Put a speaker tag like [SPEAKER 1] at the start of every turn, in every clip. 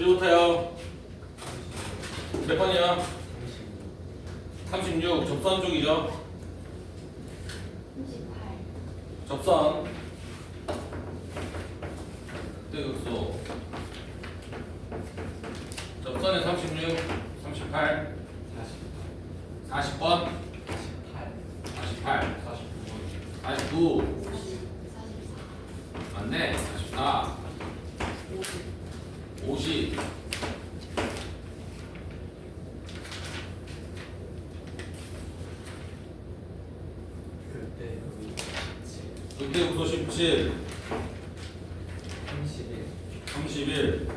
[SPEAKER 1] 1부터요. 몇 번이야? 36. 접선 쪽이죠?
[SPEAKER 2] 38.
[SPEAKER 1] 접선. 대극소. 접선에 36, 38, 40번, 48, 49,
[SPEAKER 2] 44.
[SPEAKER 1] 맞네, 44, 50, 그때 구소 17, 31,
[SPEAKER 2] 30.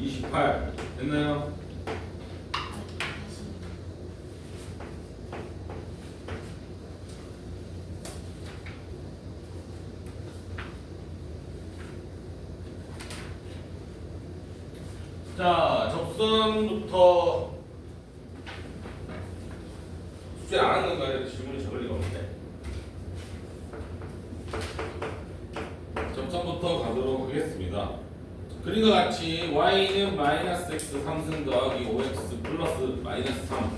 [SPEAKER 1] 28 됐나요?
[SPEAKER 2] 40.
[SPEAKER 1] 자, 접선부터 숙제 안 하는 건가요? 질문이 적을 리가 없는데. 접선부터 가도록 하겠습니다. 그림과 같이 y는 마이너스 x 3승 더하기 5x 플러스 마이너스 3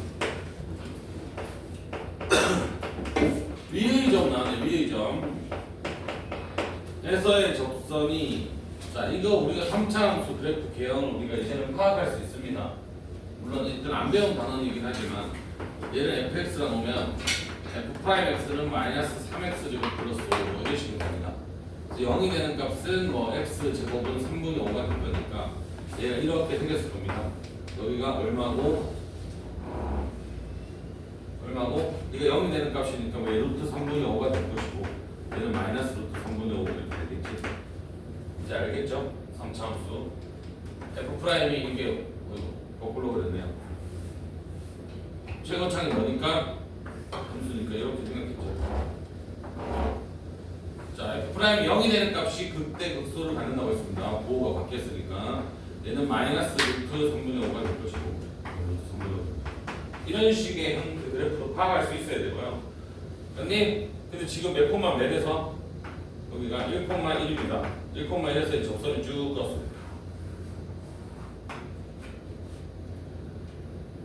[SPEAKER 1] 위의 점 나왔네. 위의 점 에서의 접선이, 자 이거 우리가 3차 함수 그래프 개형을 우리가 이제는 파악할 수 있습니다. 물론 일단 안 배운 단어이긴 하지만 얘를 fx라 놓으면 f'x는 마이너스 3x 제곱 플러스 5 이런 식으로 됩니다. 0이 되는 값은 뭐 x 제곱은 3분의 5가 될 거니까 얘가 이렇게 생겼을 겁니다. 여기가 얼마고 이게 0이 되는 값이니까 왜 루트 3분의 5가 될 것이고 얘는 마이너스 루트 3분의 5 이렇게 되겠지. 이제 알겠죠? 3차 함수 f' 이게 거꾸로 그랬네요. 최고창이 뭐니까? 함수니까 이렇게 생각했죠. 자, f' 0이 되는 값이 극대 극소를 갖는다고 했습니다. 보호가 바뀌었으니까 얘는 마이너스 루트 3분의 5가 될 것이고 루트 3분의 5 이런 식의 형태 그래프도 파악할 수 있어야 되고요. 형님, 근데 지금 몇 콤마 몇에서 여기가 1,1입니다. 1,1에서 접선이 쭉 떴어요.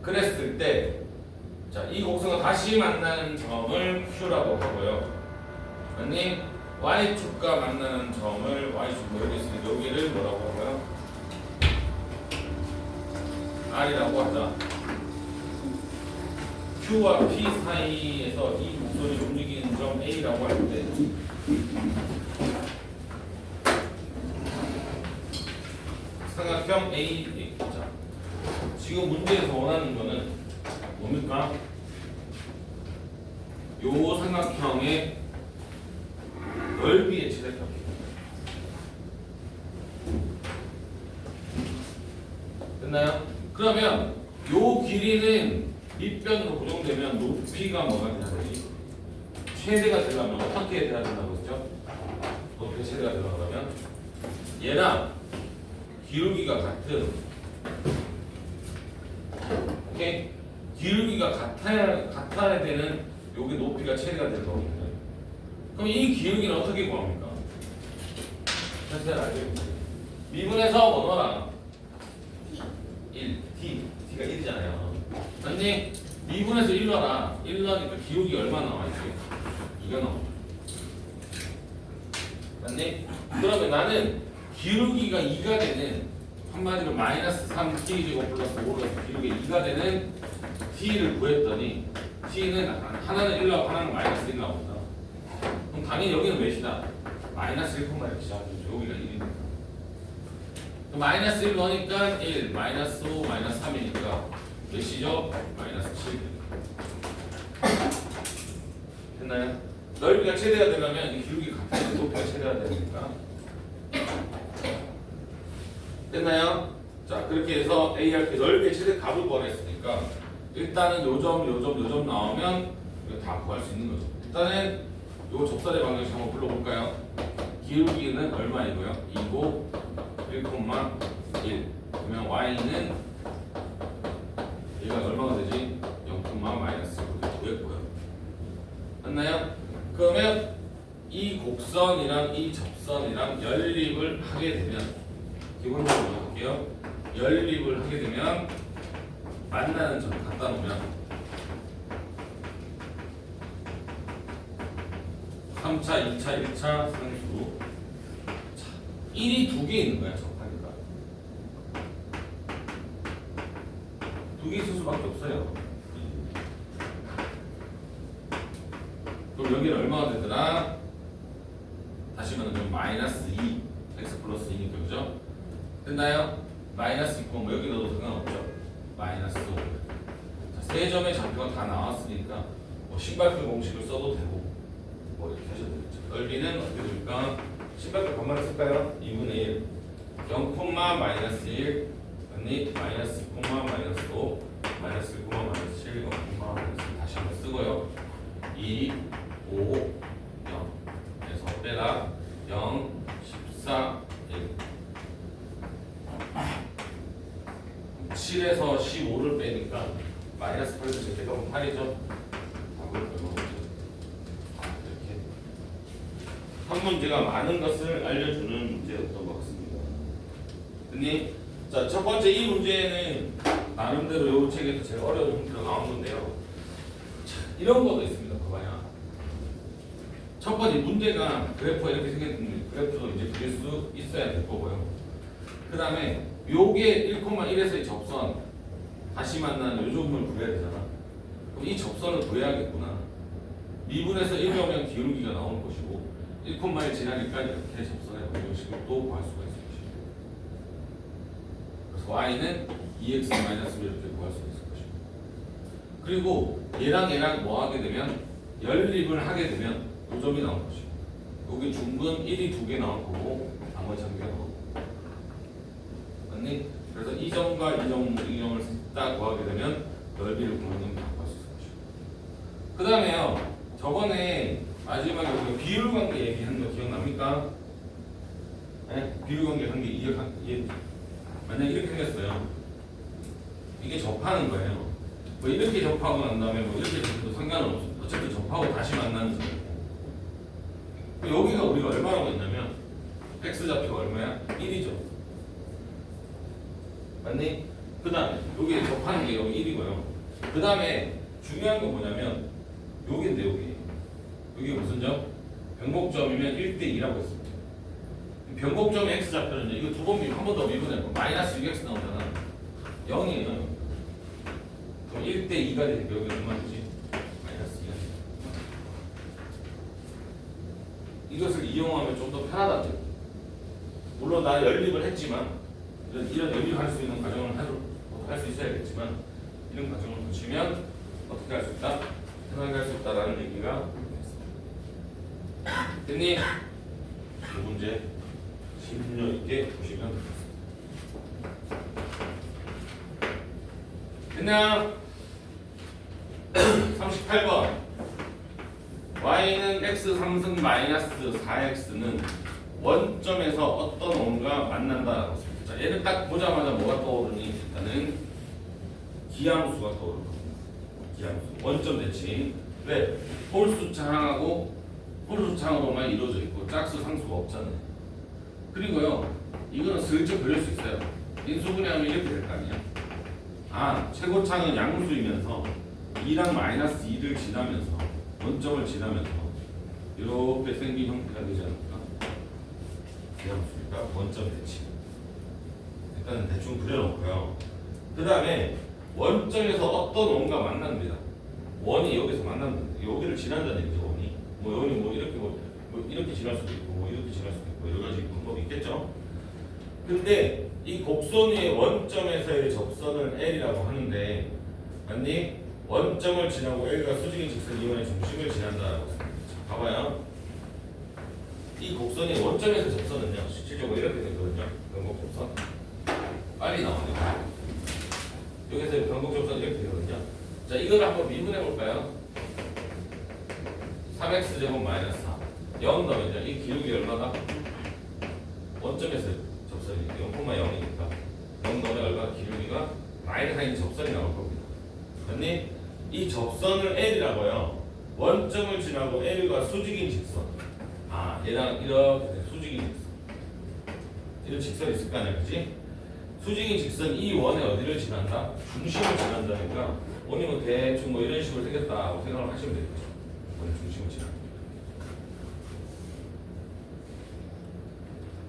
[SPEAKER 1] 그랬을 때, 자, 이 곡선과 다시 만나는 점을 Q라고 하고요. 형님, Y축과 만나는 점을 Y축 여기 있으니까 여기를 뭐라고 하고요? R이라고 하자. Q와 P 사이에서 이 곡선이 움직이는 점 A라고 할 때 삼각형 A. 자, 지금 문제에서 원하는 거는 뭡니까? 요 삼각형의 넓이의 최대값이에요. 됐나요? 그러면 요 길이는 밑변으로 고정되면 높이가 뭐가 돼야 되지? 최대가 되려면 어떻게 돼야 된다고 했죠? 높이가 최대가 되려고 그러면 얘랑 기울기가 같은, 오케이? 기울기가 같아야 되는 요게 높이가 최대가 될 거거든요. 그럼 이 기울기는 어떻게 구합니까? 잘 알겠죠? 미분에서 뭐 넣어라? 1, T가 1이잖아요. 맞니? 미분에서 1 넣어라. 1 넣으니까 기울기 얼마 나와 있지? 2가 나와. 맞니? 그러면 나는 기울기가 2가 되는, 한마디로 마이너스 3t 제곱 플러스 5로 기울기 2가 되는 t를 구했더니 t는 하나는 1 나오고 하나는 마이너스 1 나온다. 그럼 당연히 여기는 몇이다? 마이너스 1,1이죠. 여기가 1이니까. 마이너스 1 넣으니까 1, 마이너스 5, 마이너스 3이니까 몇이죠? 마이너스 7. 됐나요? 넓이가 최대가 되려면 이 기울기가 같아야 높이가 최대가 되니까. 됐나요? 자, 그렇게 해서 ARP 넓이의 최대 값을 구하랬으니까 일단은 요점 나오면 이거 다 구할 수 있는 거죠. 일단은 요 접선의 방정식 한번 불러볼까요? 기울기는 얼마이고요? 2고 1,1. 그러면 y는 얘가 얼마가 되지? 되면 기본적으로 할게요. 연립을 하게 되면 만나는 점을 갖다 놓으면 3차, 2차, 1차 상수 1이 두 개 있는 거야. 접하니까 두 개 있을 수밖에 없어요. 그럼 여기는 얼마가 되더라? 다시 말하면 마이너스 2 x 플러스 2니까 그죠? 됐나요? 마이너스 2고 뭐 여기 넣어도 상관없죠? 마이너스 5. 자, 세 점의 좌표가 다 나왔으니까 뭐 신발표 공식을 써도 되고 뭐 이렇게 하셔도 되겠죠. 넓이는 어떻게 될까? 신발표 반만을 쓸까요? 2분의 1 0, 마이너스 1 아니 마이너스 2, 마이너스 5 마이너스 1, 마이너스 7 0, 마이너스 2 다시 한번 쓰고요. 2, 5, 0 그래서 빼라 0, 14, 1 7에서 15를 빼니까 마이너스 8에서 제곱하면 8이죠. 답을 이렇게 한 문제가 많은 것을 알려주는 문제였던 것 같습니다. 근데 자, 첫 번째 이 문제는 나름대로 이 책에서 제일 어려운 형태로 나온 건데요. 자, 이런 것도 있습니다. 봐봐요. 첫 번째 문제가 그래프가 이렇게 생겼는데 그래프도 이제 그릴 수 있어야 될 거고요. 그 다음에 요게 1,1에서의 접선 다시 만나는 요 점을 구해야 되잖아. 그럼 이 접선을 구해야겠구나. 미분에서 1이 오면 기울기가 나오는 것이고 1,1 지나니까 이렇게 접선해 이런 식으로 또 구할 수가 있을 것이고 그래서 y는 2x-를 이렇게 구할 수 있을 것이고 그리고 얘랑 뭐 하게 되면 연립을 하게 되면 요 점이 나올 것이고 여기 중근 1이 2개 나올 거고 나머지 1개가 나올 거고 맞니? 그래서 이 점과 이 점을 딱 구하게 되면 넓이를 구하는 게 구할 수 있을 것이고 그 다음에요 저번에 마지막에 우리가 비율 관계 얘기한 거 기억납니까? 네? 비율 관계 이해 만약 이렇게 생겼어요. 이게 접하는 거예요. 뭐 이렇게 접하고 난 다음에 뭐 이렇게 접해도 상관은 없어. 어차피 접하고 다시 만나는 점이고 여기가 우리가 얼마라고 했냐면 x 좌표가 얼마야? 1이죠. 맞니? 그 다음에 여기 접하는 게 여기 1이고요. 그 다음에 중요한 건 뭐냐면 여기인데 여기 무슨 점? 변곡점이면 1대2라고 했습니다. 변곡점의 x 좌표는 이거 두 번 한 번 더 미분해봐. 마이너스 6x 나오잖아. 0이에요. 그럼 1대2가 되니까 여기 얼마 되지? 마이너스 2가 되지. 이것을 이용하면 좀 더 편하다. 물론 나 연립을 했지만 이런 연립할 수 있는 과정을 할 수 있어야겠지만 이런 과정을 거치면 어떻게 할 수 있다? 편하게 할 수 있다라는 얘기가 됐니? 이 문제 심려 있게 보시면 되겠습니다. 됐나? 38번 y는 x 3승 마이너스 4x는 원점에서 어떤 원과 만난다라고 했습니다. 자, 얘를 딱 보자마자 뭐가 떠오르니? 일단은 기함수가 떠오를 겁니다. 기함수 원점 대칭 왜? 홀수 창하고 홀수창으로만 이루어져 있고 짝수 상수가 없잖아요. 그리고요 이거는 슬쩍 그릴 수 있어요. 인수분해하면 이렇게 될 거 아니야. 아 최고창은 양수이면서 2랑 마이너스 2를 지나면서 원점을 지나면서 이렇게 생긴 형태가 되지 않을까? 기함수니까 원점 대칭 일단은 대충 그려놓고요. 그 다음에 원점에서 어떤 원과 만납니다. 원이 여기서 만납니다. 여기를 지난다는 얘기죠. 뭐 여기 뭐 이렇게 뭐 이렇게 지날 수도 있고 뭐 이렇게 지날 수도 있고 여러 가지 방법이 있겠죠. 근데 이 곡선 위의 원점에서의 접선을 L이라고 하는데 맞니? 원점을 지나고 L과 수직인 직선 이원의 중심을 지난다라고 했습니다. 봐봐요. 이 곡선이 원점에서 접선은요 실질적으로 이렇게 되거든요. 변곡 접선 빨리 나오네요. 여기서 변곡 접선 이렇게 되거든요. 자 이걸 한번 미분해 볼까요? 3x 제곱 마이너스 4 0 넣으면 이 기울기 얼마다? 원점에서 접선이니까 0,0이니까 0 넣으면 얼마? 기울기가 마이너스 4인 접선이 나올 겁니다. 그러니 이 접선을 L이라고요. 원점을 지나고 L과 수직인 직선 얘랑 이렇게 수직인 직선 이런 직선이 있을 거 아니야, 그지? 수직인 직선 이 원의 어디를 지난다? 중심을 지난다니까 원이 뭐 대충 뭐 이런 식으로 생겼다고 생각을 하시면 되겠죠. 원의 중심을 지난다.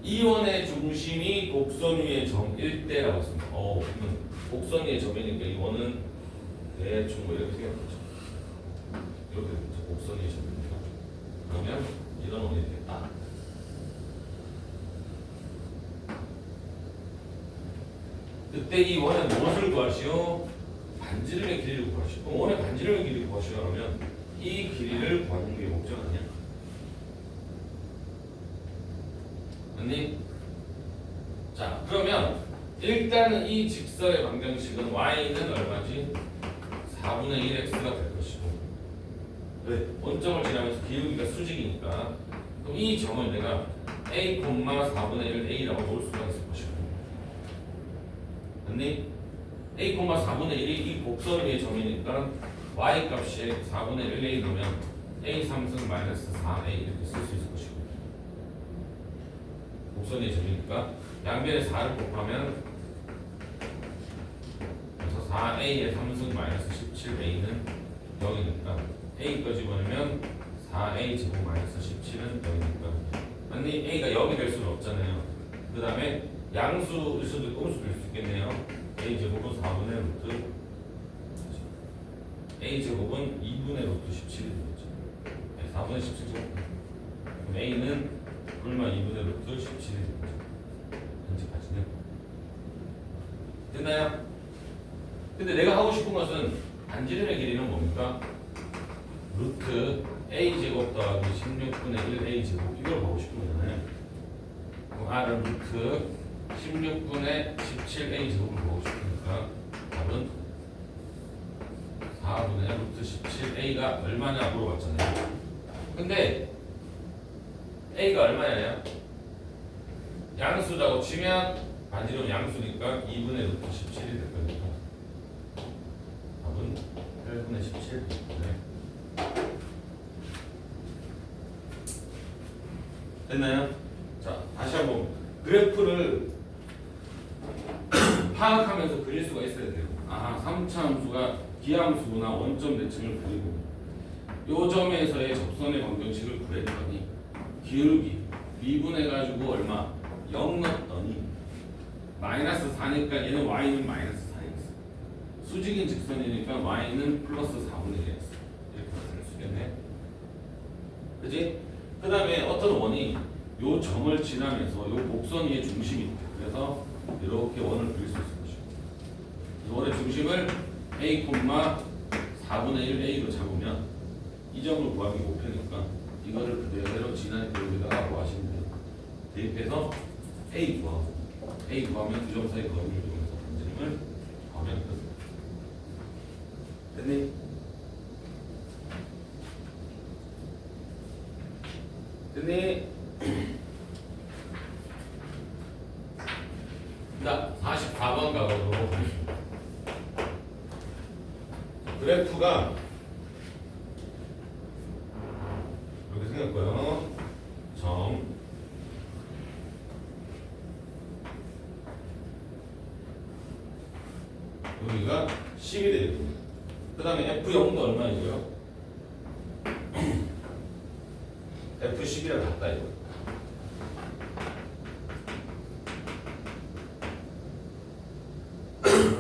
[SPEAKER 1] 이 원의 중심이 곡선 위의 점일 때라고 했습니다. 그러면 곡선 위의 점이니까 이 원은 대충 뭐 이렇게 생겼죠. 이렇게 되겠죠. 곡선 위의 점이니까. 그러면 이런 원이 되겠다. 그때 이 원의 무엇을 구하시오? 반지름의 길이를 구하시오. 그럼 원의 반지름의 길이를 구하시오 하면 이 길이를 구하는 게 목적 아니야? 맞니? 자, 그러면 일단은 이 직선의 방정식은 y는 얼마지? 4분의 1x가 될 것이고 왜? 원점을 지나면서 기울기가 수직이니까 그럼 이 점을 내가 a, 4분의 1 a라고 놓을 수가 있을 것이고 맞니? a, 4분의 1이 이 곡선 위의 점이니까 y 값이 4분의 1 a 넣으면 a 3승 마이너스 4a 이렇게 쓸 수 있을 것이고 곡선 위의 점이니까 양변에 4를 곱하면 그래서 4a의 3승 마이너스 17a는 0이니까 a까지 집어넣으면 4a 제곱 마이너스 17은 0이니까 맞니? a가 0이 될 수는 없잖아요. 그 다음에 양수일 수도 있고 음수일 수 있겠네요. a 제곱은 4분의 루트 a 제곱은 2분의 루트 17이 되겠죠. 4분의 17제곱 그럼 a는 얼마 2분의 루트 17이 되겠죠. 현재까지는 됐나요? 근데 내가 하고 싶은 것은 반지름의 길이는 뭡니까? 루트 a 제곱 더하기 16분의 1 a 제곱 이걸 보고 싶은 거잖아요. 그럼 r은 루트 16분의 17 a 제곱을 보고 싶으니까 답은 4분의 루트 17 a가 얼마냐 물어봤잖아요. 근데 a가 얼마냐요? 양수라고 치면 반지름 양수니까 2분의 루트 17이 될 거니까 답은 8분의 17. 네. 됐나요? 자, 다시 한번 그래프를 파악하면서 그릴 수가 있어야 돼요. 3차 함수가 기함수구나 원점 대칭을 그리고 요 점에서의 접선의 방정식을 구했더니 기울기 미분해가지고 얼마? 0 넣었더니 마이너스 4니까 얘는 y는 마이너스 4였어. 수직인 직선이니까 y는 플러스 4분의 1이었어. 이렇게 쓸 수 있겠네. 그지? 그 다음에 어떤 원이 요 점을 지나면서 요 곡선 위의 중심이 있대. 그래서 이렇게 원을 그릴 수 있을 것이고 이 원의 중심을 a, 4분의 1 a로 잡으면 이 점을 구하기 목표니까 이거를 그대로 지난 여기다가 뭐 하시면 돼요. 대입해서 a 구하면 두 점 사이 거리를 이용해서 반지름을 구하면 끝. 됐니? 됐니? 자, 44번 가보도록 하겠습니다. 그래프가 이렇게 생겼고요. 점 여기가 10이 되겠군요. 그 다음에 F0도 얼마이고요? F10이랑 같다 이거.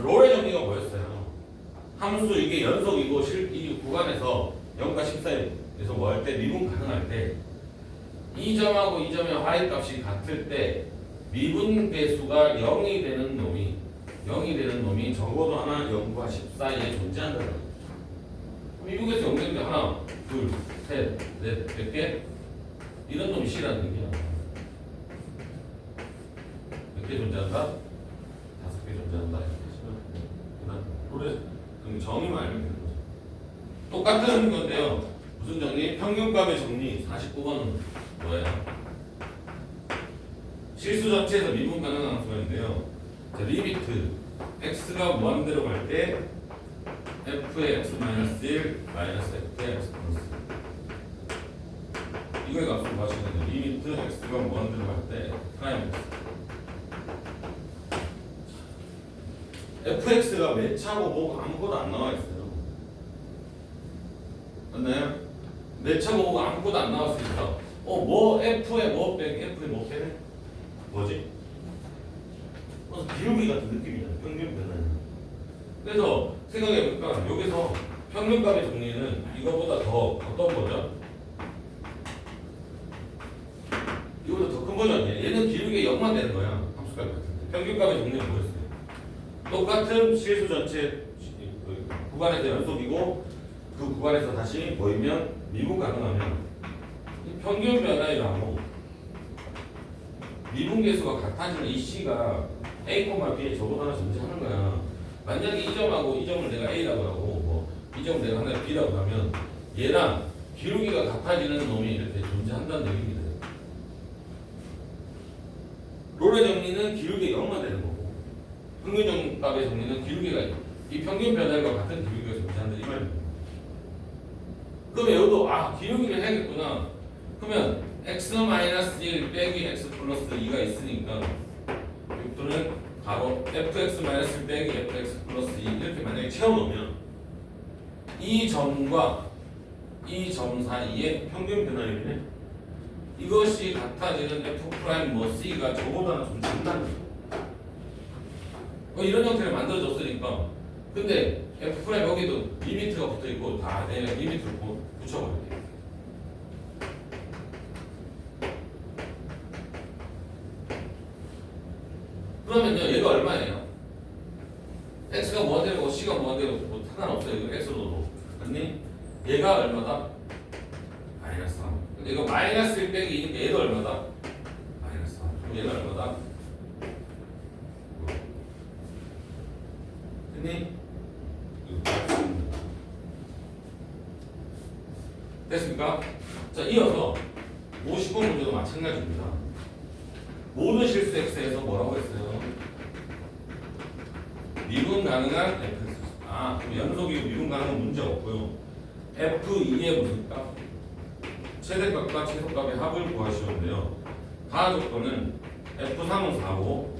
[SPEAKER 1] 롤의 정리가 뭐였어요? 함수 이게 연속이고 이 구간에서 0과 10 사이에서 뭐 할 때 미분 가능할 때 이 점하고 이 점의 y 값이 같을 때 미분 배수가 0이 되는 놈이 적어도 하나 0과 10 사이에 존재한다는 거예요. 미분에서 0 되는데 하나, 둘, 셋, 넷, 몇 개? 이런 놈이 C라는 얘기야. 몇 개 존재한다? 5개 존재한다. 그럼 정의만 알면 되는 거죠. 똑같은 건데요. 무슨 정리? 평균값의 정리 49번은 뭐예요? 실수 전체에서 미분 가능한 함수가 있는데요. 자, 리미트 x가 무한대로 갈 때 f의 x-1 마이너스 f의 x 플러스 이거의 값을 구하시면 돼요. 리미트 x가 무한대로 갈 때 프라임 x fx가 몇 차고 뭐 아무것도 안 나와 있어요. 맞나요? 몇 차고 뭐 아무것도 안 나왔으니까 뭐 f에 뭐 빼기 f에 뭐 빼네? 뭐지? 기울기 같은 느낌이잖아. 평균 변화는. 그래서 생각해볼까? 여기서 평균값의 정리는 이거보다 더 어떤 거죠? 이거보다 더 큰 버전이에요. 얘는 기울기가 0만 되는 거야. 함수값 같은데. 평균값의 정리는 뭐였어요? 똑같은 실수 전체 구간에서 연속이고 그 구간에서 다시 모이면 미분 가능하면 평균 변화율하고 미분 계수가 같아지는 이 C가 A, B에 저보다 하나 존재하는 거야. 만약에 이 점하고 이 점을 내가 A라고 하고 뭐 이 점을 내가 하나 B라고 하면 얘랑 기울기가 같아지는 놈이 이렇게 존재한다는 얘기입니다. 롤의 정리는 기울기가 0만 되는 거고 평균값의 정리는 기울기가 이 평균 변화율과 같은 기울기가 존재한다 이 말입니다. 그러면 여기도 기울기를 해야겠구나. 그러면 x-1 빼기 x 플러스 2가 있으니까 또는 바로 fx-1 빼기 fx 플러스 2 이렇게 만약에 채워놓으면 이 점과 이 점 사이의 평균 변화율이네. 이것이 같아지는 f 프라임 뭐 c가 저보다는 좀 작다는 거. 이런 형태를 만들어줬으니까. 근데 f 프라임 여기도 리미트가 붙어 있고 다 내가 리미트를 붙여버릴게. 그러면요 얘가 얼마예요? x가 뭐가 되고 c가 뭐가 되고 뭐 상관없어요. 이거 x로 넣어도. 아니 얘가 얼마다? 마이너스 3. 근데 이거 마이너스 1 빼기 2니까 얘도 얼마다? 마이너스 3. 그럼 얘가 얼마다? 됐니? 됐습니까? 자 이어서 50번 문제도 마찬가지입니다. 모든 실수 x에서 뭐라고 했어요? 미분 가능한 fx. 그럼 연속이고 미분 가능한 문제 없고요. f2의 무슨 값? 최대값과 최소값의 합을 구하시는데요. 다 조건은 f3은 4고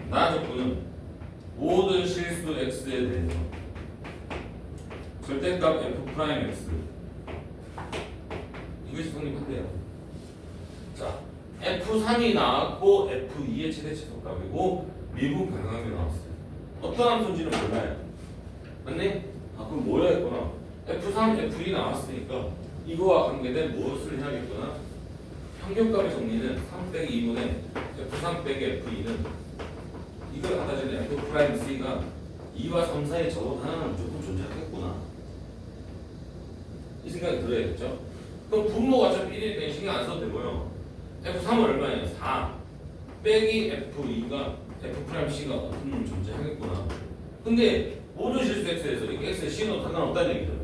[SPEAKER 1] 나 조건은 모든 실수 x에 대해서 절대값 f 프라임 x 이것이 성립한대요. 자 F3이 나왔고 F2의 최대 최소값이고 미분 가능한 게 나왔어요. 어떤 함수인지는 몰라요. 맞니? 그럼 뭐야 했구나. F3, F2 나왔으니까 이거와 관계된 무엇을 해야겠구나. 평균값의 정리는 3 빼기 2분의 F3 빼기 F2는 이걸 갖다주는 F 프라임 C가 2와 3 사이에 저보다 하나는 무조건 존재하겠구나. 이 생각이 들어야겠죠. 그럼 분모가 어차피 1이니까 신경 안 써도 되고요. F3은 얼마예요? 4 빼기 F2가 F'C가 어떤 놈이 존재하겠구나. 근데 모든 실수 X에서 이렇게 X의 C는 상관없다는 얘기잖아요.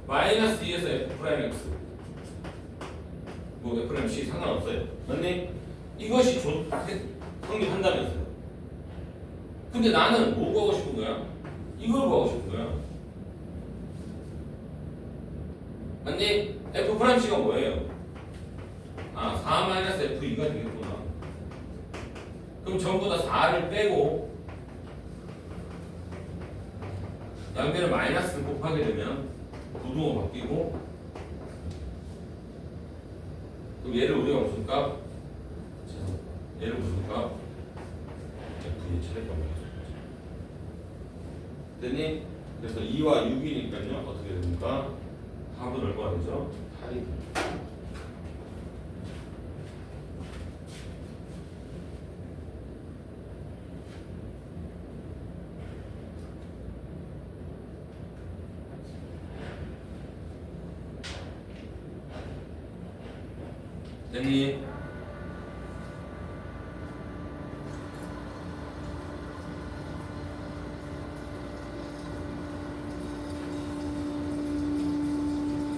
[SPEAKER 1] 마이너스 2에서 F'X 뭐 F'C 상관없어요. 맞니? 이것이 성립한다면서요. 근데 나는 뭐 구하고 싶은 거야? 이걸 구하고 싶은 거야. 맞니? F'C가 뭐예요? 4-F2가 되겠구나. 그럼 전부 다 4를 빼고 양변을 마이너스를 곱하게 되면 부등호 바뀌고 그럼 얘를 우리가 무슨 값? 얘를 무슨 값? F의 최대값을 됐니? 그래서 2와 6이니까요 어떻게 됩니까? 합은 얼마가 되죠? 8이 됩니다. 됐니?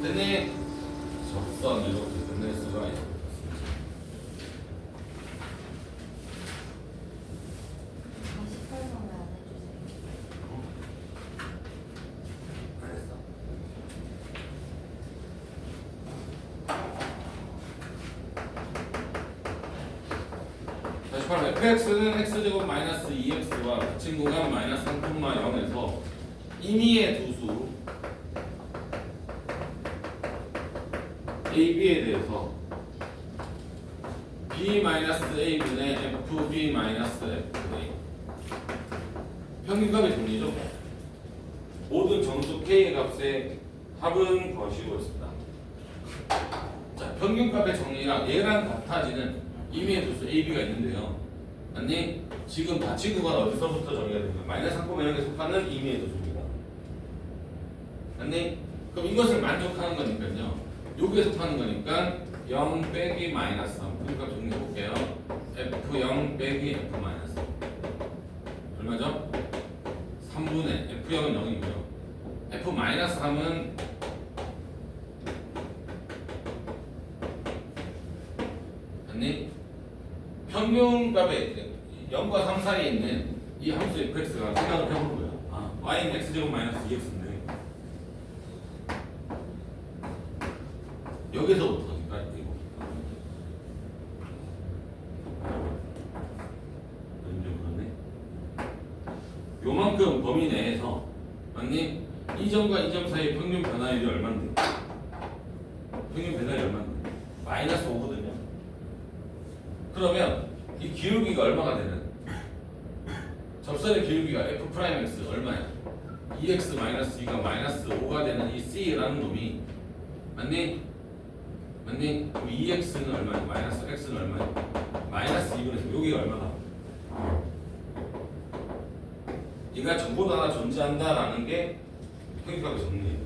[SPEAKER 1] 됐니? 접선 이렇게 끝낼 수가 있습니다. 그럼 fx는 x제곱 마이너스 2x와 같은 구간 마이너스 3,0에서 임의의 두수 AB에 대해서 B 마이너스 A분의 FB 마이너스 FA 평균값의 정리죠. 모든 정수 K의 값의 합은 것이고 있습니다. 자, 평균값의 정리랑 얘랑 같아지는 임의의 두수 AB가 있는데요. 아니 지금 닫힌 구간 어디서부터 정리가 됩니까? 마이너스 3,0에 속하는 임의의 두수입니다. 아니 그럼 이것을 만족하는 거니까요. 여기에 속하는 거니까 0 빼기 마이너스 3 평균값 정리해볼게요. F0 빼기 F 마이너스 3 얼마죠? 3분의 F0은 0이고요. F 마이너스 3은 아니 평균값에 0과 3 사이에 있는 이 함수 fx가 생각을 해볼 거예요. 아, y는 x제곱 마이너스 2x인데 여기서부터 이거 그렇네. 요만큼 범위 내에서 맞니? 이 점과 이 점 사이의 평균 변화율이 얼마인데? 평균 변화율이 얼마인데? 마이너스 5거든요. 그러면 이 기울기가 얼마가 되는? 접선의 기울기가 f'(x) 얼마야? 2x 마이너스 2가 마이너스 5가 되는 이 c라는 놈이 맞니? 맞니? 그럼 2x는 얼마야? 마이너스 x는 얼마야? 마이너스 2분의 여기가 얼마다? 얘가 전부 다 존재한다라는 게 평균값의 정리예요.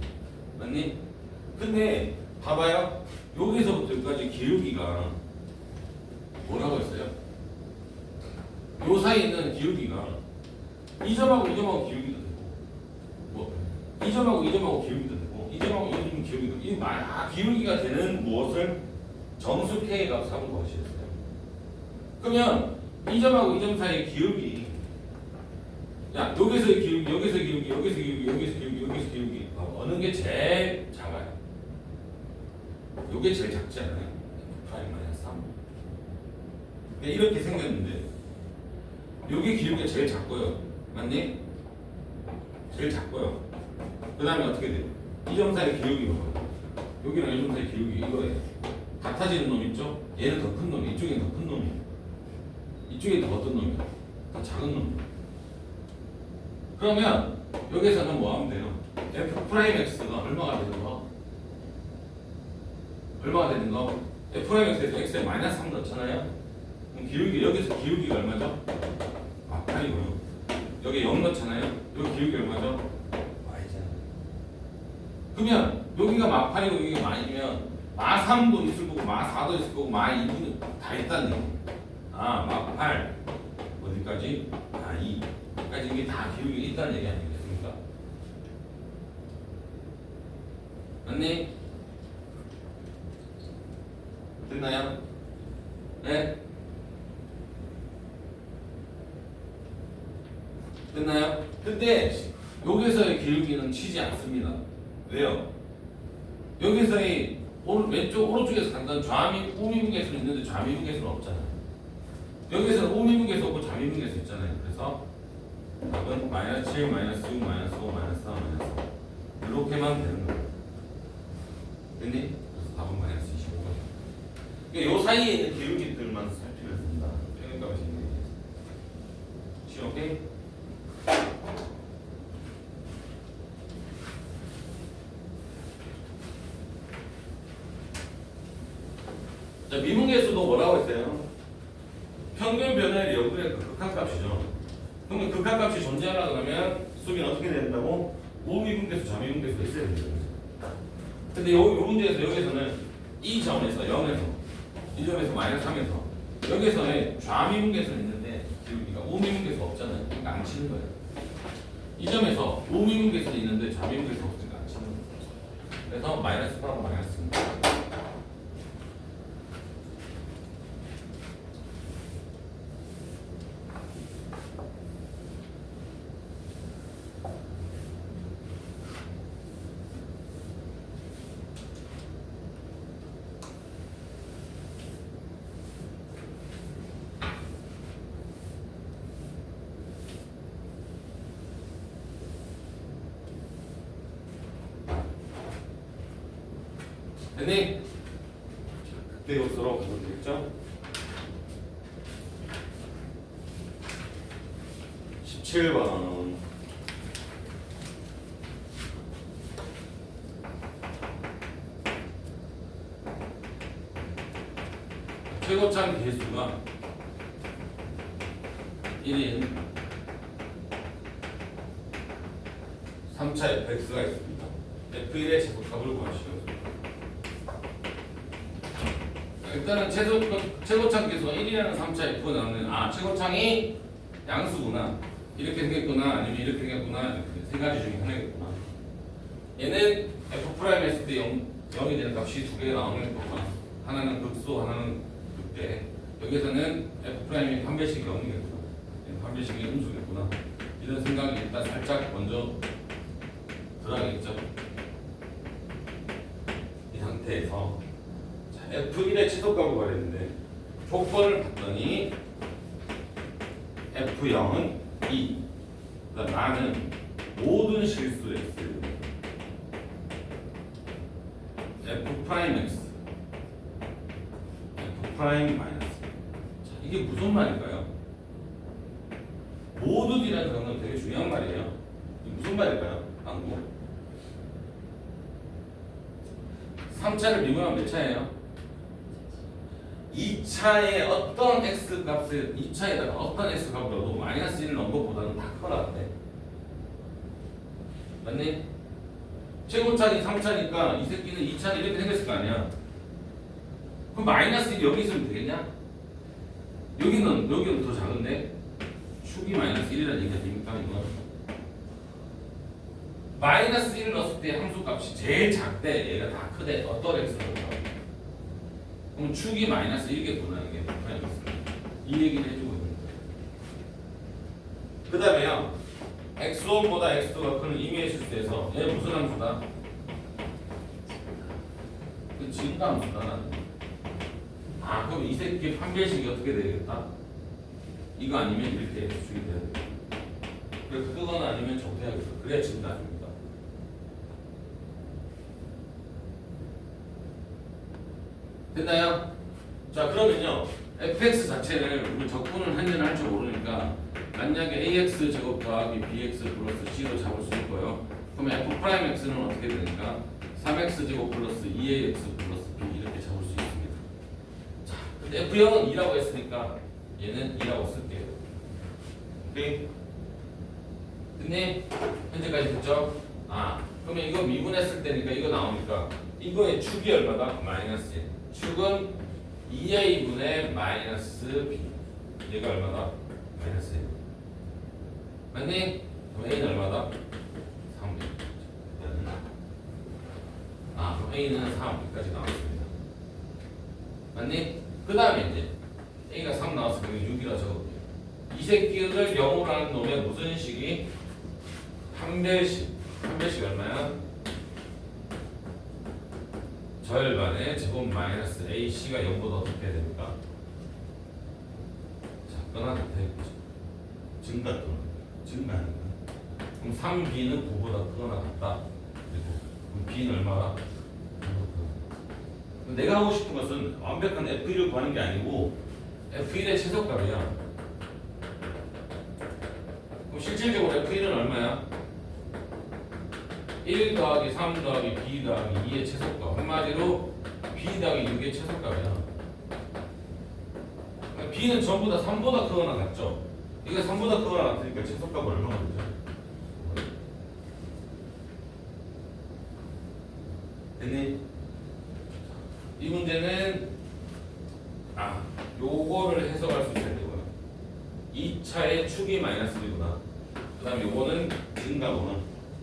[SPEAKER 1] 맞니? 근데 봐봐요. 여기서부터 여기까지 기울기가 뭐라고 했어요? 요 사이에 있는 기울기가 이 점하고 이 점하고 기울기도 되고 뭐 이 점하고 이 점하고 기울기도 되고 이 점하고 이 점 기울기도 되고 이 기울기가 되는 무엇을 정수 K의 값을 잡은 것이었어요. 그러면 이 점하고 이 점 사이의 기울기 야 여기서의 기울기 여기서의 기울기 여기서 기울기 여기서 기울기 여기서 기울기 어느 게 제일 작아요? 요게 제일 작지 않아요? 프라임 마이너스 3 네, 이렇게 생겼는데 여기 기울기가 제일 작고요. 맞니? 제일 작고요. 그 다음에 어떻게 돼요? 이 점 사이의 기울기 봐봐요. 여기랑 이 점 사이의 기울기 이거예요. 같아지는 놈 있죠? 얘는 더 큰 놈이 이쪽이 더 큰 놈이에요. 이쪽이 더 어떤 놈이에요? 더 작은 놈. 그러면 여기서는 뭐 하면 돼요? f'x가 얼마가 되는 거? 얼마가 되는 거? f'에서 x에 마이너스 3 넣잖아요? 그럼 기울기 여기서 기울기가 얼마죠? 아 8이고요. 여기 0 넣잖아요? 여기 기울기 얼마죠? y잖아요. 그러면 여기가 마 8이고 여기가 마이면 마 3도 있을 거고 마 4도 있을 거고 마 2도 다 있다는 얘기. 아 마 8 어디까지? 마 2까지 이게 다 기울기 있다는 얘기 아니겠습니까? 맞니? 됐나요? 네? 됐나요? 근데 여기서의 기울기는 치지 않습니다. 왜요? 여기서의 왼쪽 오른쪽에서 간다는 우미분계수는 있는데 좌미분계수는 없잖아요. 여기서는 우미분계수 없고 좌미분계수 있잖아요. 그래서 답은 마이너스 7, 마이너스 6, 마이너스 5, 마이너스 4, 마이너스 4 이렇게만 되는 거예요. 됐니? 그래서 답은 마이너스 25거든요. 그러니까 요 사이에 있는 기울기들만 살피면 된다. 평균값을 정리해서. 오케이? 자, 미분계수도 뭐라고 했어요? 평균 변화율이 여분의 극한값이죠. 그러면 극한값이 존재하라 그러면 수비는 어떻게 된다고? 우미분계수, 좌미분계수가 있어야 된다. 근데 요 문제에서 여기서는 이 점에서 0에서 이 점에서 마이너스 3에서 여기서는 좌미분계수는 있는데 기울기가 우미분계수가 없잖아요. 그러니까 안 치는 거예요. 이 점에서 우미분계수는 있는데 좌미분계수가 없으니까 안 치는 거예요. 그래서 마이너스 8하고 마이너스 3. 됐니? 그때 요소로 보면 되겠죠? 17번 최고참 개수가 1인 3차 fx가 있습니다. f1의 제곱값을 구하시오. 일단은 최고참 개수가 1이라는 3차 f 나오는 최고창이 양수구나 이렇게 생겼구나 아니면 이렇게 생겼구나 이렇게 세 가지 중에 하나겠구나. 얘는 f' 했을 때 0이 되는 값이 두 개가 나오는 거구나. 하나는 극소 하나는 극대. 여기서는 f'이 한 배씩 0이겠구나. 한 배씩이 음수겠구나. 이런 생각이 일단 살짝 먼저 들어가겠죠. 이 상태에서 F1의 최소값을 구하랬는데 조건을 봤더니 F0은 2 그러니까 나는 모든 실수 X F'X F' 마이너스 자, 이게 무슨 말일까요? 모든이라는 건 되게 중요한 말이에요. 이게 무슨 말일까요? 방구 3차를 미분하면 몇 차예요? 2차에 어떤 x 값을 2차에다가 어떤 x 값을 넣어도 마이너스 1을 넣은 것보다는 다 커나간대. 맞니? 최고차이 3차니까 이 새끼는 2차는 이렇게 생겼을 거 아니야. 그럼 마이너스 1이 여기 있으면 되겠냐? 여기는 더 작은데 축이 마이너스 1이라는 얘기가 됩니까? 이거 마이너스 1을 넣었을 때 함수 값이 제일 작대 얘가 다 크대. 어떤 x를 넣어? 그럼 축이 마이너스 1이겠구나. 이게 이 얘기를 해주고 있는 거예요. 그 다음에요 x1보다 x2가 큰 임의의 실수에서 얘 무슨 함수다? 그 증가 함수다 나는. 그럼 이 새끼 판별식이 어떻게 되겠다? 이거 아니면 이렇게 x축이 돼야 돼. 그래 그거나 아니면 저거 해야겠어. 그래야 증가입니다. 됐나요? 자 그러면요 fx 자체를 우리 적분을 했느냐 할지 모르니까 만약에 ax 제곱 더하기 bx 플러스 c로 잡을 수 있고요. 그러면 f'x는 어떻게 되니까 3x 제곱 플러스 2ax 플러스 b 이렇게 잡을 수 있습니다. 자 근데 f0은 2라고 했으니까 얘는 2라고 쓸게요. 오케이? 근데 현재까지 됐죠? 그러면 이거 미분했을 때니까 이거 나오니까 이거의 축이 얼마다? 마이너스 1. 축은 2a분의 마이너스 b. 얘가 얼마다? 마이너스 1. 맞니? 그럼 a는 얼마다? 3. 그럼 a는 3까지 나왔습니다. 맞니? 그 다음에 이제 a가 3 나왔으면 6이라 적을게요. 이 새끼를 0으로 하는 놈의 무슨 식이? 한별식. 한별식 얼마야? 절반의 제곱 마이너스 ac가 0보다 어떻게 해야 됩니까? 작거나 같아야겠죠. 증가하는 거야. 그럼 3b는 9보다 크거나 같다. 그리고 b는 얼마나? 내가 하고 싶은 것은 완벽한 f1을 구하는 게 아니고 f1의 최소값이야. 그럼 실질적으로 f1은 얼마야? 1 더하기 3 더하기 b 더하기 2의 최소값. 한마디로 b 더하기 6의 최소값이야. b는 전부 다 3보다 크거나 같죠? 이게 3보다 크거나 같으니까 최소값 얼마나 되죠? 됐니? 이 문제는 요거를 해석할 수 있어야 되고요. 2차의 축이 마이너스 1이구나. 그 다음에 요거는 증가구나.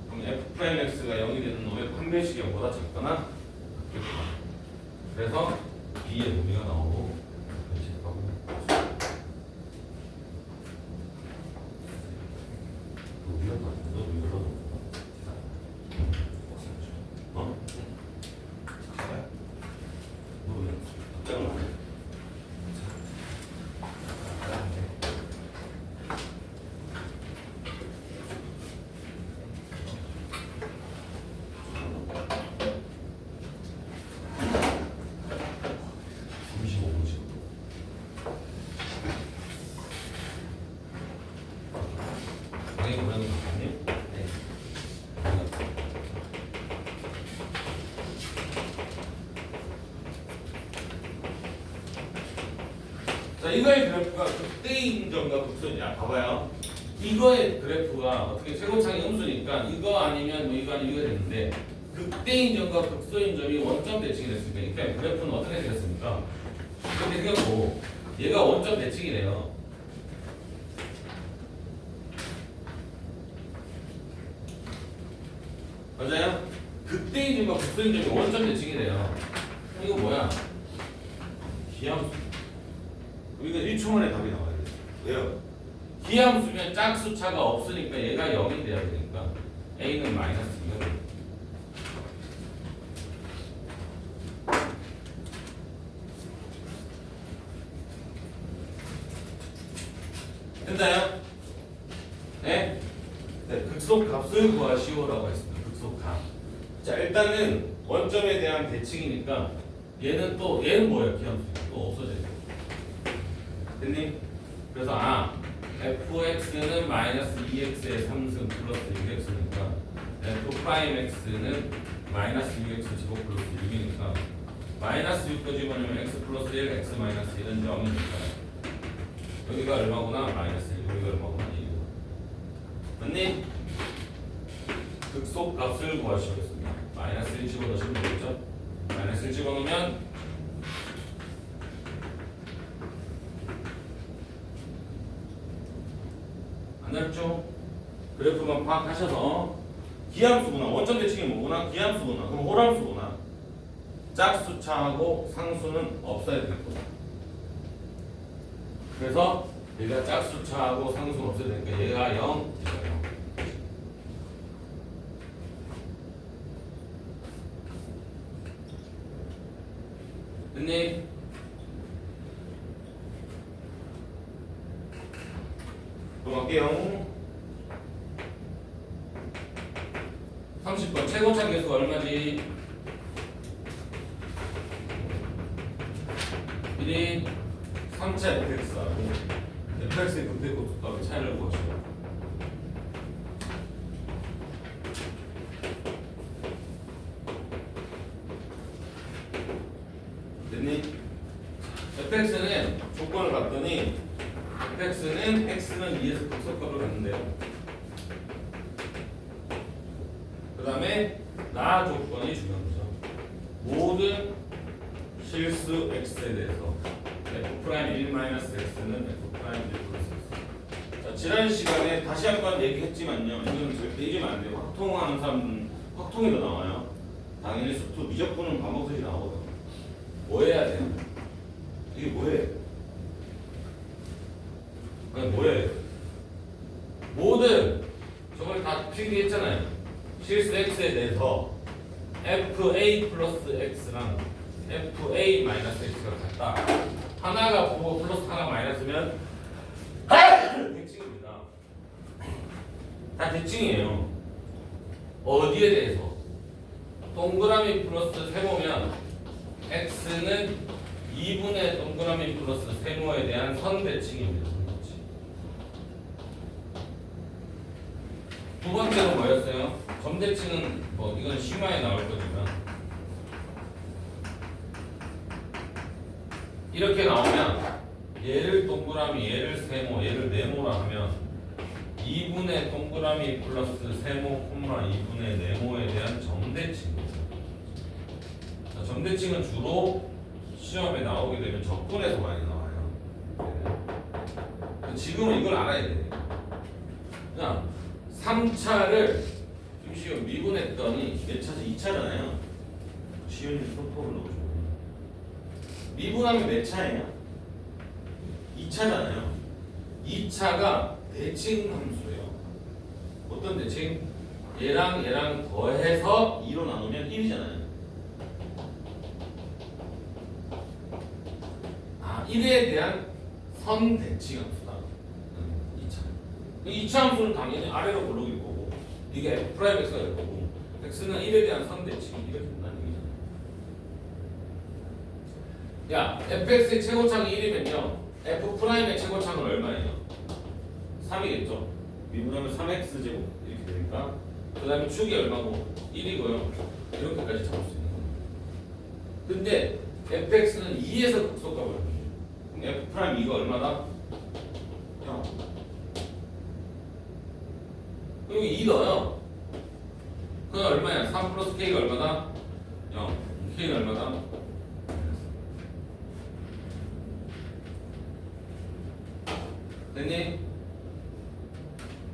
[SPEAKER 1] 그럼 f'x가 0이 되는 놈의 판별식이 0보다 작거나 같겠구나. 그래서 b의 범위가 나오고 자세히 보면 좋겠니? 네. 자, 이거의 그래프가 극대인 점과 극소냐 봐봐요. 이거의 그래프가 어떻게 최고창이 음수니까 이거 아니면 뭐 이거 아니면 이거 됐는데 극대인 점과 극소인 점이 원점 대칭이 됐으니까 그러니까 그래프는 어떻게 되겠습니까? 이렇게 생겼고 얘가 원점 대칭이래요. 맞아요? 극대인 점과 극소인 점이 원점 대칭이래요. 이거 뭐야? 기함수. 우리가 1초 만에 답이 나와야 돼. 왜요? 기함수면 짝수차가 없으니까 얘가 0이 돼야 되니까 A는 마이너스 2가 돼. 된다요? 네? 네, 극소값을 구하시오라고 했습니다. 극소값. 자, 일단은 원점에 대한 대칭이니까 얘는 뭐예요? 기함수니까 또 없어져요. 됐니? 그래서 fx는 마이너스 2x의 3승 플러스 6x니까 f'x는 마이너스 6x 제곱 플러스 6이니까 마이너스 6까지 집어넣으면 x 플러스 1, x 마이너스 1은 0이니까 여기가 얼마구나? 마이너스 1, 여기가 얼마구나? 2. 맞니? 극소값을 구하시겠습니다. 마이너스 1 집어넣으시면 되겠죠? 마이너스 1 집어넣으면 안 어렵죠? 그래프만 파악하셔서 기함수구나 원점 대칭이 뭐구나? 기함수구나 그럼 호람수구나 짝수차하고 상수는 없어야 되겠구나. 그래서 얘가 짝수차하고 상수는 없어야 되니까 얘가 0, 얘가 0. 됐니? 넘어갈게요. 30번 최고차 계수가 얼마지? 1이 3차 fx하고 fx의 극대값의 차이를 구하시오. 됐니? fx는 조건을 봤더니 fx는 x는 2에서 극소값을 갖는데요. 그 다음에 나 조건이 중요한 거죠. 모든 실수 x에 대해서 f'1-x는 f'1 플러스 x. 자, 지난 시간에 다시 한번 얘기했지만요. 이건 절대 잊으면 안 돼요. 확통하는 사람은 확통이 더 나와요. 당연히 수투 미적분은 반복수시 나오거든요. 뭐 해야 돼요? 이게 뭐예요? 뭐예요? 모든 저걸 다 필기했잖아요. 실수 x에 대해서 fa 플러스 x랑 fa 마이너스 x가 같다. 하나가 보고 플러스 하나 마이너스면 대칭입니다. 다 대칭이에요. 어디에 대해서? 동그라미 플러스 세모면 x는 2분의 동그라미 플러스 세모에 대한 선대칭입니다. 두 번째로 뭐였어요? 점대칭은 뭐 이건 심화에 나올 거지만 이렇게 나오면 얘를 동그라미, 얘를 세모, 얘를 네모라 하면 2분의 동그라미 플러스 세모, 2분의 네모에 대한 점대칭입니다. 자, 점대칭은 주로 시험에 나오게 되면 적분에서 많이 나와요. 네. 지금은 이걸 알아야 돼요. 그냥 3차를 좀 쉬운 미분했더니 몇 차지? 2차잖아요. 시윤이 손톱을 넣어주고 미분하면 몇 차예요? 2차잖아요. 2차가 대칭 함수예요. 어떤 대칭? 얘랑 얘랑 더해서 2로 나누면 1이잖아요. 1에 대한 선 대칭 함수다. 2차. 2차 함수는 당연히 아래로 올라올 거고 이게 f'x가 될 거고 x는 1에 대한 선 대칭이 이렇게 된다는 얘기잖아요. 야, fx의 최고창이 1이면요 f'의 최고창은 얼마예요? 3이겠죠? 미분하면 3x제곱 이렇게 되니까 그 다음에 축이 얼마고? 1이고요. 이렇게까지 잡을 수 있는 겁니다. 근데 fx는 2에서 극소값을 그럼 f 프라임 2가 얼마다? 0. 그리고 2 넣어요. 그건 얼마야? 3 플러스 k가 얼마다? 0. k는 얼마다? 됐니?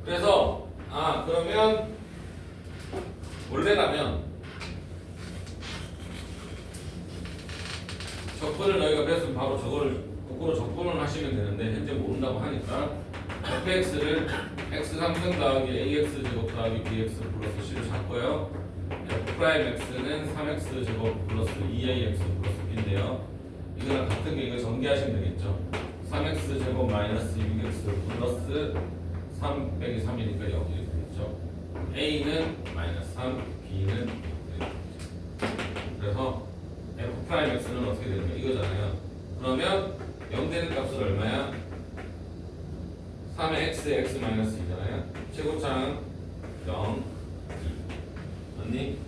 [SPEAKER 1] 그래서 그러면 원래라면 적분을 너희가 배웠으면 바로 저거를 거꾸로 적분을 하시면 되는데 현재 모른다고 하니까 fx를 x3승 더하기 ax 제곱 더하기 bx 플러스 c로 잡고요. f 프라임 x는 3x 제곱 플러스 2ax 플러스 b인데요. 이거랑 같은 게 이거 전개하시면 되겠죠. 3x 제곱 마이너스 6x 플러스 3 빼기 3이니까 0 이렇게 되겠죠. a는 마이너스 3, b는 이렇게 되겠죠. 그래서 f 프라임 x는 어떻게 되는가 이거잖아요. 그러면 0 되는 값은 얼마야? 3의 x에 x 마이너스 2잖아요. 최고차는 0, 2 맞니?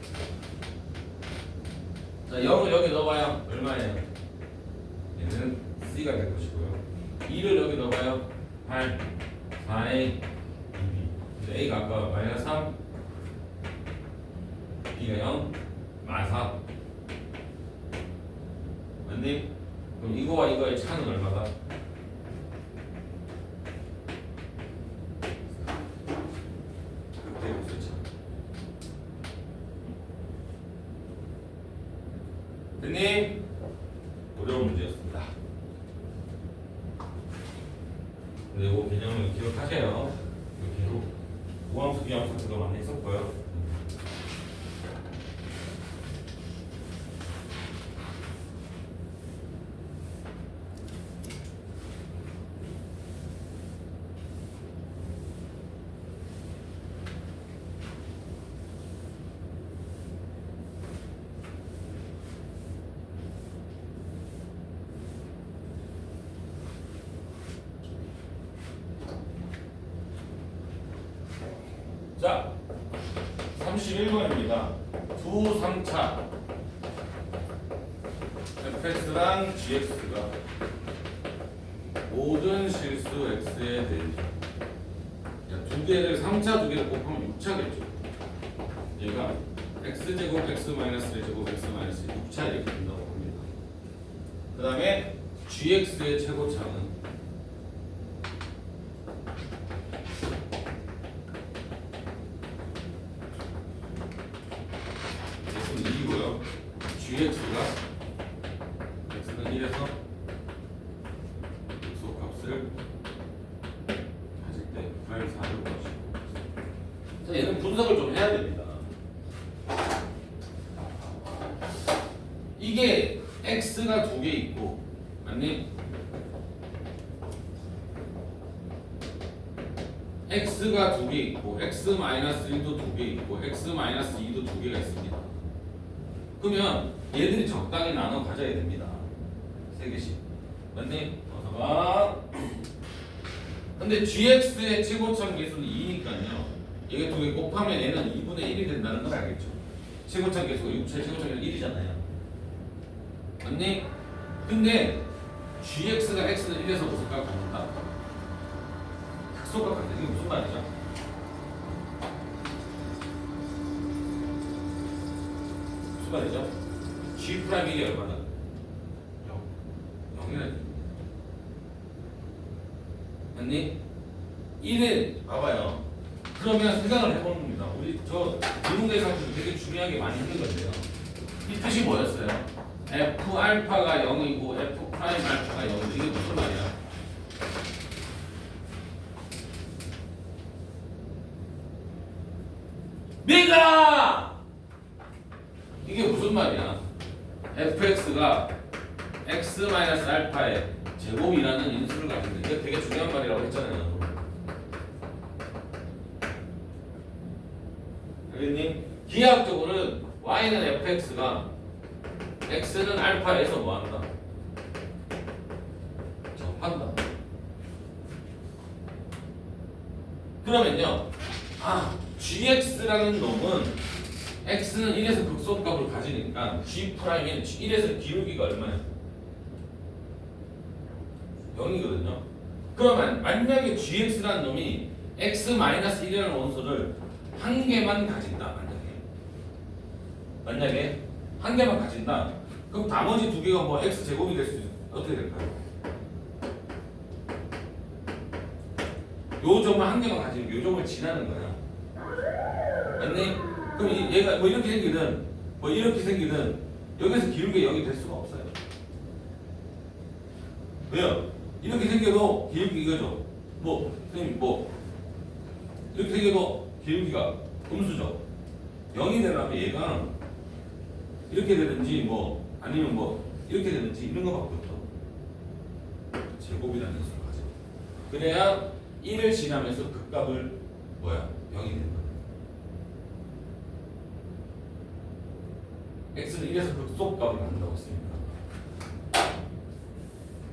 [SPEAKER 1] 자 0을 여기 넣어봐요. 얼마예요? 얘는 c가 될 것이고요. 2를 여기 넣어봐요. 8, 4a, 2b. a가 아까 마이너스 3, b가 0, 마이너스 4. 맞니? 그럼 이거와 이거의 차는 얼마다? 대분수 차. 됐니? 어려운 문제였습니다. 근데 이거 개념을 기억하세요. 계속 우함수, 비함수 그거 많이 했었고요. 자, 31번입니다. 두 3차 fx랑 gx가 모든 실수 x에 대해서 두 개를 3차 두 개를 곱하면 6차겠죠. 얘가 x제곱 x 마이너스 1제곱 x 마이너스 6차 이렇게 된다고 합니다. 그 다음에 gx의 최고차는 gx가 x는 1에서 극소값을 가질 때 프라임 4를 구하시고 자 얘는 분석을 좀 해야 됩니다. 이게 x가 두 개 있고 맞니? x가 두 개 있고 x-1도 두 개 있고 x-2도 두 개가 있습니다. 그러면 얘들이 적당히 나눠 가져야 됩니다. 세 개씩. 맞니? 어서 봐. 근데 gx의 최고점 계수는 2니까요. 얘가 두 개 곱하면 얘는 2분의 1이 된다는 걸 알겠죠? 최고점 계수가 6차의 최고점이 1이잖아요. 맞니? 근데 gx가 x는 1에서 무슨 값 갖는다? 극소값 같아. 이게 무슨 말이죠? 무슨 말이죠? G 프라임 1이 얼마나? 0. 0이라니. 맞니? 1은 봐봐요. 그러면 생각을 해보는 겁니다. 우리 저 비문계상에서 되게 중요하게 많이 하는 건데요. 이 뜻이 뭐였어요? F 알파가 0이고 F 프라임 알파가 0인데 이게 무슨 말이야? 네가! 이게 무슨 말이야? fx가 x-알파의 제곱이라는 인수를 가진다. 이게 되게 중요한 말이라고 했잖아요. 알겠니? 기하학적으로는 y는 fx가 x는 알파에서 뭐한다? 접한다. 그러면요. gx라는 놈은 x는 1에서 극소값을 가지니까 g'1은 1에서 기울기가 얼마야? 0이거든요. 그러면 만약에 gx라는 놈이 x-1이라는 원소를 한 개만 가진다. 만약에 한 개만 가진다. 그럼 나머지 두 개가 뭐 x 제곱이 될 수 어떻게 될까요? 요 점을 한 개만 가지는 요 점을 지나는 거야. 맞니? 그럼 얘가 뭐 이렇게 생기든 뭐 이렇게 생기든 여기서 기울기가 0이 될 수가 없어요. 왜요? 이렇게 생겨도 기울기 이거죠. 선생님 이렇게 생겨도 기울기가 음수죠. 0이 되려면 얘가 이렇게 되든지 아니면 이렇게 되든지 이런 거밖에 없어. 제곱이라는 수를 가져. 그래야 1을 지나면서 그 값을 0이 되는 거야. x는 1에서 극소값을 갖는다고 했으니까.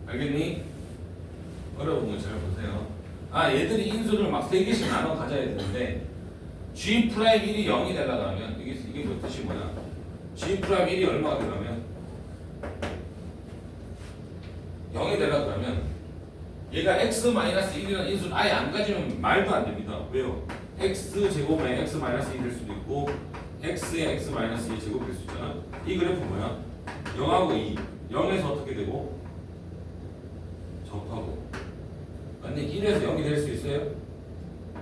[SPEAKER 1] 알겠니? 어려운 거 잘 보세요. 얘들이 인수를 막 3개씩 나눠 가져야 되는데 g'1이 0이 되려고 하면 이게 뭐 뜻이 뭐야? g'1이 얼마가 되려면 0이 되려고 하면 얘가 x-1이라는 인수를 아예 안 가지면 말도 안 됩니다. 왜요? x제곱에 x-1이 될 수도 있고 x에 x-2의 제곱이 될 수 있잖아. 이 그래프 뭐야? 0하고 2 0에서 어떻게 되고? 접하고. 아니 1에서 0이 될 수 있어요?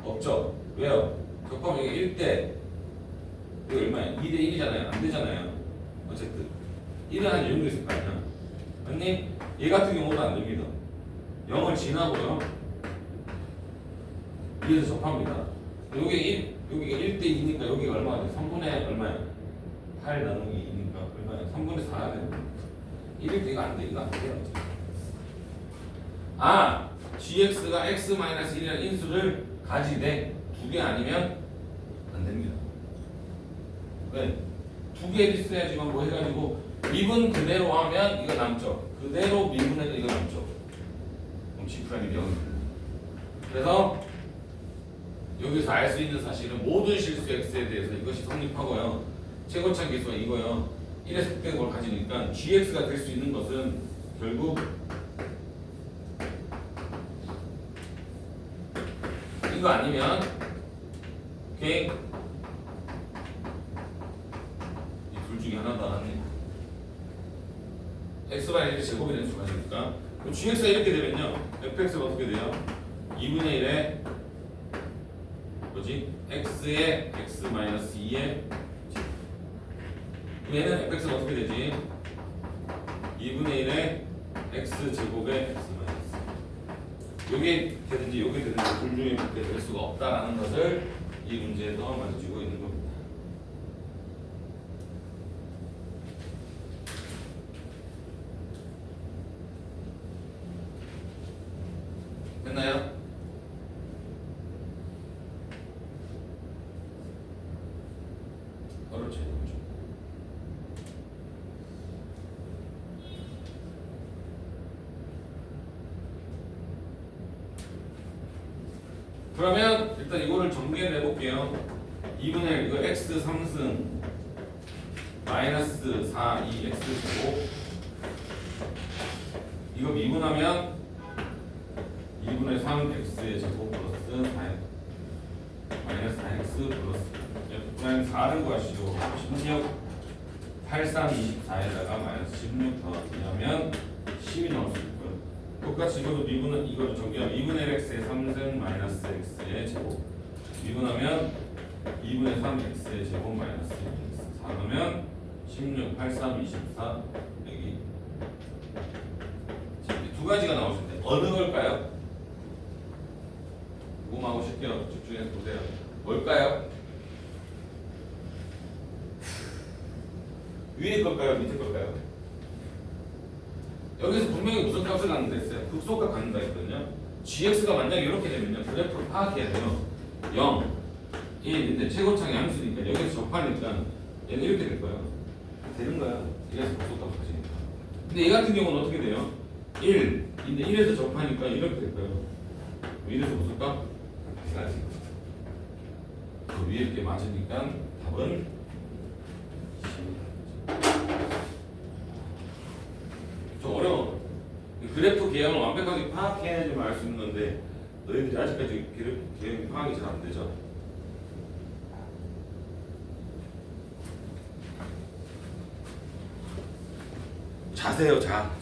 [SPEAKER 1] 없죠. 왜요? 접하면 이게 1대 이거 얼마야? 2대 1이잖아요. 안 되잖아요. 어쨌든 1은 한 이런 게 있을 거 아니야. 아니 얘 같은 경우도 안 됩니다. 0을 지나고요. 2에서 접합니다. 여기 1대 2니까 여기가 얼마야 돼? 3분의 얼마야? 8 나누기 2니까 얼마야? 3분의 4야 돼. 1일 때 이거 안 돼. 이거 안 돼요. gx가 x-1이라는 인수를 가지되 두 개 아니면 안 됩니다. 왜? 두 개 있어야지만 해가지고 미분 그대로 하면 이거 남죠. 그대로 미분해도 이거 남죠. 그럼 g'1이 0입니다. 그래서 여기서 알 수 있는 사실은 모든 실수 x에 대해서 이것이 성립하고요. 최고차 계수가 이거요. 1에서 극대를 가지니까 gx가 될 수 있는 것은 결국 이거 아니면 오케이? 이 둘 중에 하나도 안 하네. x만 1의 제곱이 되는 수가 되니까 그럼 gx가 이렇게 되면요. fx가 어떻게 돼요? 2분의 1에 x에 x-2에 얘는 fx가 어떻게 되지? 2분의 1에 x제곱에 x-. 요게 되든지 요게 되든지 둘 중에 몇개 될 수가 없다라는 것을 이 문제에서 말해주고 있는 겁니다. 됐나요? 어렵지? 그러면 일단 이거를 정리를 해볼게요. 2분의 1 이거 x 3승 마이너스 4 2x 제곱 이거 미분하면 2분의 3 x의 제곱 플러스 4 마이너스 4x 플러스 F'는 4를 구하시죠. 16 83 24에다가 마이너스 16 더하면 10이 나올 수 있고요. 똑같이 이것도 미분은 이거를 정리하면 2분의 x의 3승 마이너스 x의 제곱 미분하면 2분의 3x의 제곱 마이너스 2x 4 넣으면 16 83 24 여기 두 가지가 나올 수 있는데 어느 걸까요? 궁금하고 싶게요. 집중해서 보세요. 뭘까요? 위에 걸까요? 밑에 걸까요? 여기서 분명히 무슨 값을 갖는다 했어요? 극소값 갖는다 했거든요. gx가 만약에 이렇게 되면요. 그래프를 파악해야 돼요. 0, 1인데 최고창이 함수니까 여기서 접하니까 얘는 이렇게 될 거예요. 되는 거야. 이래서 극소값을 가지니까. 근데 얘 같은 경우는 어떻게 돼요? 1인데 1에서 접하니까 이렇게 될 거예요. 1에서 극소값? 이렇게 가지. 그 위에 게 맞으니까 답은 좀 어려워. 그래프 개형을 완벽하게 파악해야지만 알 수 있는 건데 너희들이 아직까지 그래프 개형 파악이 잘 안 되죠. 자세요, 자세요.